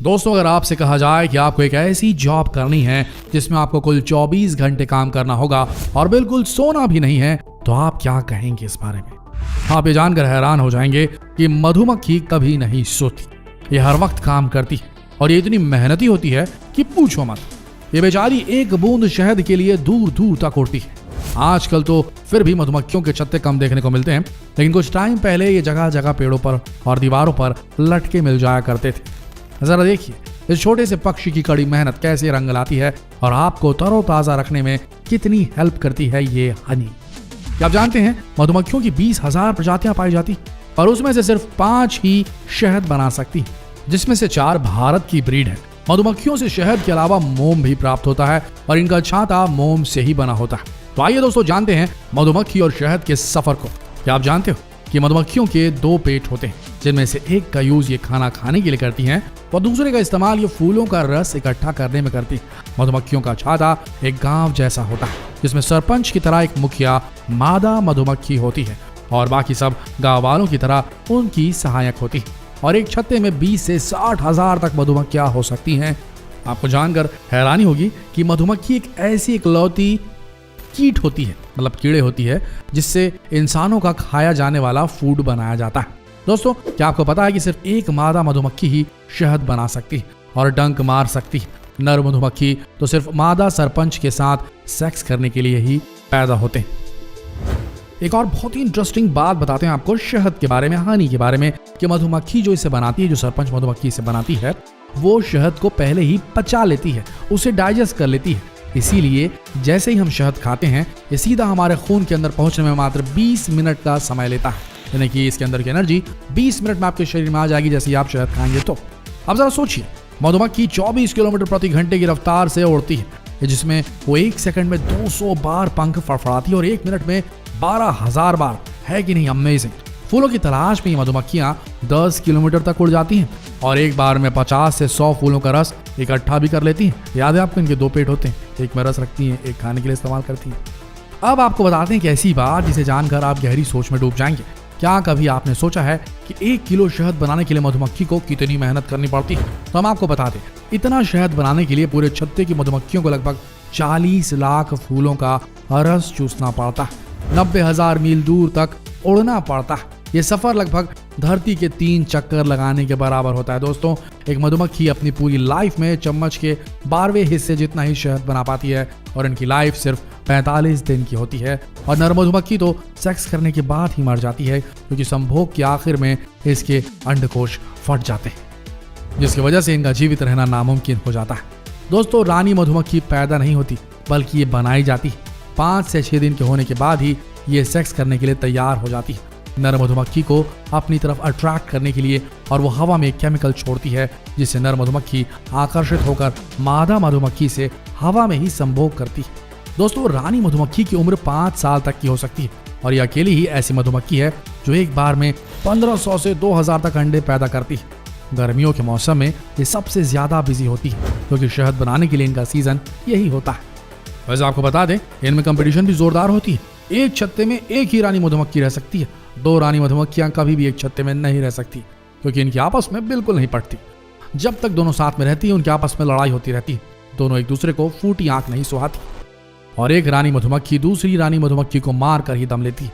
दोस्तों, अगर आपसे कहा जाए कि आपको एक ऐसी जॉब करनी है जिसमें आपको कुल 24 घंटे काम करना होगा और बिल्कुल सोना भी नहीं है, तो आप क्या कहेंगे इस बारे में? आप ये जानकर हैरान हो जाएंगे कि मधुमक्खी कभी नहीं सोती। ये हर वक्त काम करती है और ये इतनी मेहनती होती है कि पूछो मत। ये बेचारी एक बूंद शहद के लिए दूर दूर तक उड़ती है। आजकल तो फिर भी मधुमक्खियों के छत्ते कम देखने को मिलते हैं, लेकिन कुछ टाइम पहले ये जगह जगह पेड़ों पर और दीवारों पर लटके मिल जाया करते थे। जरा देखिए इस छोटे से पक्षी की कड़ी मेहनत कैसे रंग लाती है और आपको तरोताजा रखने में कितनी हेल्प करती है ये हनी। क्या आप जानते हैं मधुमक्खियों की 20,000 प्रजातियां पाई जाती और उसमें से सिर्फ 5 ही शहद बना सकती, जिसमें से 4 भारत की ब्रीड है। मधुमक्खियों से शहद के अलावा मोम भी प्राप्त होता है और इनका छाता मोम से ही बना होता है। तो आइए दोस्तों जानते हैं मधुमक्खी और शहद के सफर को। क्या आप जानते हो कि मधुमक्खियों के 2 पेट होते हैं, जिनमें से एक का यूज ये खाना खाने के लिए करती हैं और दूसरे का इस्तेमाल ये फूलों का रस इकट्ठा करने में करती है। मधुमक्खियों का छाता एक गांव जैसा होता है, जिसमें सरपंच की तरह एक मुखिया मादा मधुमक्खी होती है और बाकी सब गांव वालों की तरह उनकी सहायक होती है। और एक छत्ते में 20 से 60,000 तक मधुमक्खियां हो सकती हैं। आपको जानकर हैरानी होगी कि मधुमक्खी एक ऐसी इकलौती कीट होती है, मतलब कीड़े होती है, जिससे इंसानों का खाया जाने वाला फूड बनाया जाता है। दोस्तों, क्या आपको पता है कि सिर्फ एक मादा मधुमक्खी ही शहद बना सकती है और डंक मार सकती है। नर मधुमक्खी तो सिर्फ मादा सरपंच के साथ सेक्स करने के लिए ही पैदा होते हैं। एक और बहुत ही इंटरेस्टिंग बात बताते हैं आपको शहद के बारे में, हनी के बारे में, कि मधुमक्खी जो इसे बनाती है, जो सरपंच मधुमक्खी इसे बनाती है, वो शहद को पहले ही पचा लेती है, उसे डाइजेस्ट कर लेती है। इसीलिए जैसे ही हम शहद खाते हैं, ये सीधा हमारे खून के अंदर पहुंचने में मात्र 20 मिनट का समय लेता है। यानी कि इसके अंदर की एनर्जी 20 मिनट में आपके शरीर में आ जाएगी जैसे ही आप शहद खाएंगे। तो अब जरा सोचिए, मधुमक्खी 24 किलोमीटर प्रति घंटे की रफ्तार से उड़ती है, जिसमें वो 1 सेकंड में 200 बार पंख फड़फड़ाती है और 1 मिनट में 12,000 बार। है कि नहीं अमेजिंग? फूलों की तलाश में ये मधुमक्खियां 10 किलोमीटर तक उड़ जाती हैं और एक बार में 50 से 100 फूलों का रस इकट्ठा भी कर लेती हैं। याद है आपको, इनके 2 पेट होते हैं, एक में रस रखती हैं, एक खाने के लिए इस्तेमाल करती हैं। अब आपको बताते हैं कि ऐसी बात जिसे जानकर आप गहरी सोच में डूब जाएंगे। क्या कभी आपने सोचा है कि 1 किलो शहद बनाने के लिए मधुमक्खी को कितनी मेहनत करनी पड़ती है? तो हम आपको बता दें, इतना शहद बनाने के लिए पूरे छत्ते की मधुमक्खियों को लगभग 40 लाख फूलों का रस चूसना पड़ता है। 90,000 मील दूर तक उड़ना पड़ता है। ये सफर लगभग धरती के 3 चक्कर लगाने के बराबर होता है। दोस्तों, एक मधुमक्खी अपनी पूरी लाइफ में चम्मच के 12वें हिस्से जितना ही शहद बना पाती है और इनकी लाइफ सिर्फ 45 दिन की होती है। और नर मधुमक्खी तो सेक्स करने के बाद ही मर जाती है, क्योंकि संभोग के आखिर में इसके अंडकोश फट जाते हैं, जिसकी वजह से इनका जीवित रहना नामुमकिन हो जाता है। दोस्तों, रानी मधुमक्खी पैदा नहीं होती, बल्कि ये बनाई जाती है। 5 से 6 दिन के होने के बाद ही ये सेक्स करने के लिए तैयार हो जाती है। नर मधुमक्खी को अपनी तरफ अट्रैक्ट करने के लिए और वो हवा में एक केमिकल छोड़ती है, जिससे नर मधुमक्खी आकर्षित होकर मादा मधुमक्खी से हवा में ही संभोग करती है। दोस्तों, रानी मधुमक्खी की उम्र 5 साल तक की हो सकती है और ये अकेली ही ऐसी मधुमक्खी है जो एक बार में 1500 से 2000 तक अंडे पैदा करती है। गर्मियों के मौसम में ये सबसे ज्यादा बिजी होती है, क्योंकि शहद बनाने के लिए इनका सीजन यही होता है। वैसे आपको बता दें, इनमें कंपटीशन भी जोरदार होती है। एक छत्ते में एक ही रानी मधुमक्खी रह सकती है। 2 रानी मधुमक्खियां कभी भी एक छत्ते में नहीं रह सकती, क्योंकि इनकी आपस में बिल्कुल नहीं पटती। जब तक दोनों साथ में रहती है, उनके आपस में लड़ाई होती रहती है। दोनों एक दूसरे को फूटी आंख नहीं सुहाती और एक रानी मधुमक्खी दूसरी रानी मधुमक्खी को मार कर ही दम लेती है।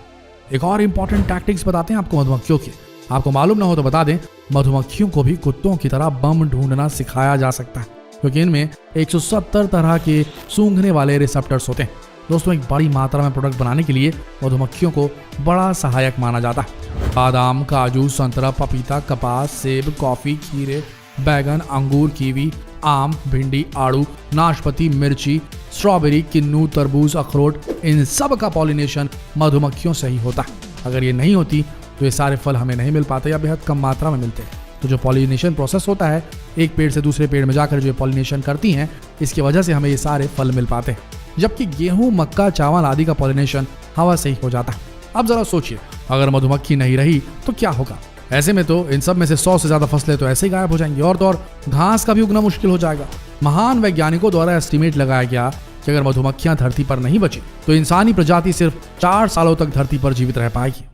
एक और इंपॉर्टेंट टैक्टिक्स बताते हैं आपको मधुमक्खियों के। आपको मालूम ना हो तो बता दें, मधुमक्खियों को भी कुत्तों की तरह बम ढूंढना सिखाया जा सकता है, क्योंकि इनमें 170 तरह के सूंघने वाले रिसेप्टर्स होते हैं। दोस्तों, एक बड़ी मात्रा में प्रोडक्ट बनाने के लिए मधुमक्खियों को बड़ा सहायक माना जाता है। बादाम, काजू, संतरा, पपीता, कपास, सेब, कॉफी, खीरे, बैगन, अंगूर, कीवी, आम, भिंडी, आड़ू, नाशपाती, मिर्ची, स्ट्रॉबेरी, किन्नू, तरबूज, अखरोट, इन सब का पॉलिनेशन मधुमक्खियों से ही होता है। अगर ये नहीं होती तो ये सारे फल हमें नहीं मिल पाते या बेहद कम मात्रा में मिलते हैं। तो जो पॉलिनेशन प्रोसेस होता है, एक पेड़ से दूसरे पेड़ में जाकर जो पॉलिनेशन करती हैं, इसकी वजह से हमें ये सारे फल मिल पाते हैं। जबकि गेहूं, मक्का, चावल आदि का पॉलिनेशन हवा से ही हो जाता है। अब जरा सोचिए, अगर मधुमक्खी नहीं रही तो क्या होगा? ऐसे में तो इन सब में से 100 से ज्यादा फसलें तो ऐसे ही गायब हो जाएंगी और तो और घास का भी उगना मुश्किल हो जाएगा। महान वैज्ञानिकों द्वारा एस्टिमेट लगाया गया कि अगर मधुमक्खियां धरती पर नहीं बची तो इंसानी प्रजाति सिर्फ 4 सालों तक धरती पर जीवित रह पाएगी।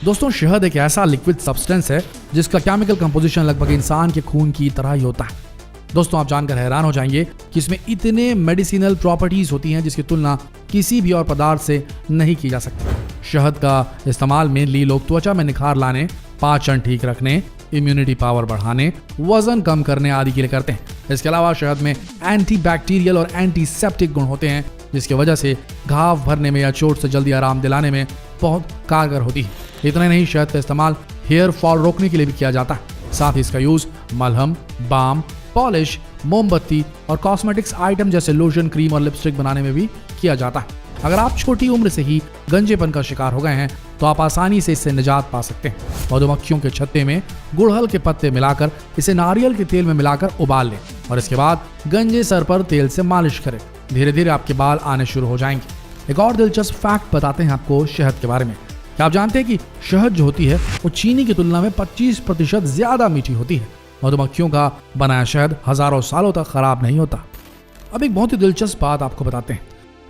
दोस्तों, शहद एक ऐसा लिक्विड सब्सटेंस है जिसका केमिकल कंपोजिशन लगभग इंसान के खून की तरह ही होता है। दोस्तों आप जानकर हैरान हो जाएंगे कि इसमें इतने मेडिसिनल प्रॉपर्टीज होती हैं जिसकी तुलना किसी भी और पदार्थ से नहीं की जा सकती। शहद का इस्तेमाल मेनली लोग त्वचा में निखार लाने, पाचन ठीक रखने, इम्यूनिटी पावर बढ़ाने, वजन कम करने आदि के लिए करते हैं। इसके अलावा शहद में एंटीबैक्टीरियल और एंटीसेप्टिक गुण होते हैं जिसकी वजह से घाव भरने में या चोट से जल्दी आराम दिलाने में बहुत कारगर होती है। इतना नहीं, शहद का इस्तेमाल हेयर फॉल रोकने के लिए भी किया जाता है। साथ ही इसका यूज मलहम, बाम, पॉलिश, मोमबत्ती और कॉस्मेटिक्स आइटम जैसे लोशन, क्रीम और लिपस्टिक बनाने में भी किया जाता है। अगर आप छोटी उम्र से ही गंजेपन का शिकार हो गए हैं तो आप आसानी से इससे निजात पा सकते हैं। मधुमक्खियों के छत्ते में गुड़हल के पत्ते मिलाकर इसे नारियल के तेल में मिलाकर उबाल लें और इसके बाद गंजे सर पर तेल से मालिश करें। धीरे धीरे आपके बाल आने शुरू हो जाएंगे। एक और दिलचस्प फैक्ट बताते हैं आपको शहद के बारे में। क्या आप जानते हैं कि शहद जो होती है वो चीनी की तुलना में 25% ज्यादा मीठी होती है। मधुमक्खियों का बनाया शहद हजारों सालों तक खराब नहीं होता। अब एक बहुत ही दिलचस्प बात आपको बताते हैं।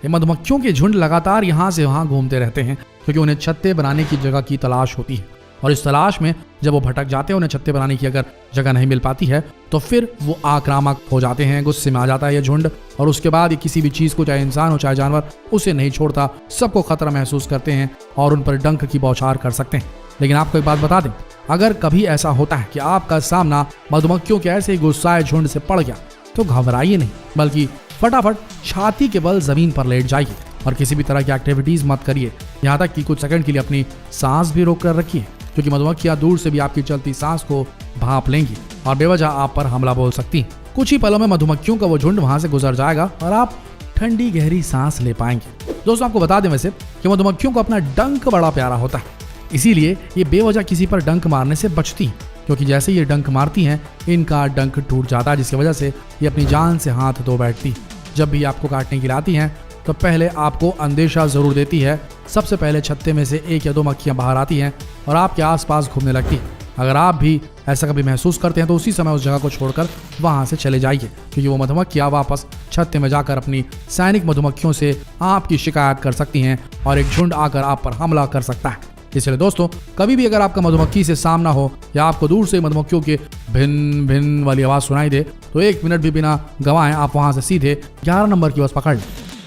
ये मधुमक्खियों के झुंड लगातार यहाँ से वहाँ घूमते रहते हैं क्योंकि उन्हें छत्ते बनाने की जगह की तलाश होती है और इस तलाश में जब वो भटक जाते हैं, उन्हें छत्ते बनाने की अगर जगह नहीं मिल पाती है तो फिर वो आक्रामक हो जाते हैं। गुस्से में आ जाता है ये झुंड और उसके बाद ये किसी भी चीज को, चाहे इंसान हो चाहे जानवर, उसे नहीं छोड़ता। सबको खतरा महसूस करते हैं और उन पर डंक की बौछार कर सकते हैं। लेकिन आपको एक बात बता दें, अगर कभी ऐसा होता है कि आपका सामना मधुमक्खियों के ऐसे गुस्साए झुंड से पड़ गया तो घबराइए नहीं, बल्कि फटाफट छाती के बल जमीन पर लेट जाइए और किसी भी तरह की एक्टिविटीज मत करिए, यहाँ तक कि कुछ सेकंड के लिए अपनी सांस भी रोक कर रखिए क्योंकि मधुमक्खियां दूर से भी आपकी चलती सांस को भांप लेंगी और बेवजह आप पर हमला बोल सकती हैं। कुछ ही पलों में मधुमक्खियों का वो झुंड वहां से गुजर जाएगा और आप ठंडी गहरी सांस ले पाएंगे। दोस्तों आपको बता दें वैसे कि मधुमक्खियों को अपना डंक बड़ा प्यारा होता है, इसीलिए ये बेवजह किसी पर डंक मारने से बचती हैं क्योंकि जैसे ये डंक मारती हैं इनका डंक टूट जाता है, जिसकी वजह से ये अपनी जान से हाथ धो बैठती। जब भी आपको काटने के लिए आती हैं तो पहले आपको अंदेशा जरूर देती है। सबसे पहले छत्ते में से 1 या 2 मक्खियां बाहर आती हैं और आपके आसपास घूमने लगती हैं। अगर आप भी ऐसा कभी महसूस करते हैं तो उसी समय उस जगह को छोड़कर वहां से चले जाइए क्योंकि वो मधुमक्खियां वापस छत्ते में जाकर अपनी सैनिक मधुमक्खियों से आपकी शिकायत कर सकती हैं और एक झुंड आकर आप पर हमला कर सकता है। इसलिए दोस्तों कभी भी अगर आपका मधुमक्खी से सामना हो या आपको दूर से मधुमक्खियों के भिन भिन वाली आवाज सुनाई दे तो 1 मिनट भी बिना गंवाए आप वहां से सीधे 11 नंबर की बस पकड़ लें।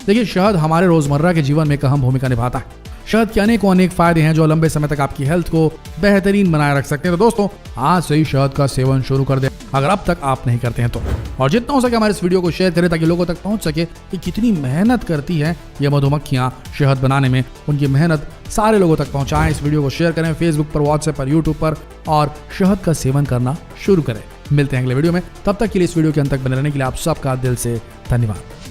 देखिए, शहद हमारे रोजमर्रा के जीवन में एक अहम भूमिका निभाता है। शहद के अनेक फायदे हैं जो लंबे समय तक आपकी हेल्थ को बेहतरीन बनाए रख सकते हैं। तो दोस्तों आज से ही शहद का सेवन शुरू कर दें अगर अब तक आप नहीं करते हैं तो, और जितना हो सके हमारे इस वीडियो को शेयर करें ताकि लोगों तक पहुंच सके कि कितनी मेहनत करती है ये मधुमक्खियां शहद बनाने में। उनकी मेहनत सारे लोगों तक पहुंचाएं। इस वीडियो को शेयर करें फेसबुक पर, व्हाट्सएप पर, यूट्यूब पर और शहद का सेवन करना शुरू करें। मिलते हैं अगले वीडियो में, तब तक के लिए इस वीडियो के अंत तक बने रहने के लिए आप सबका दिल से धन्यवाद।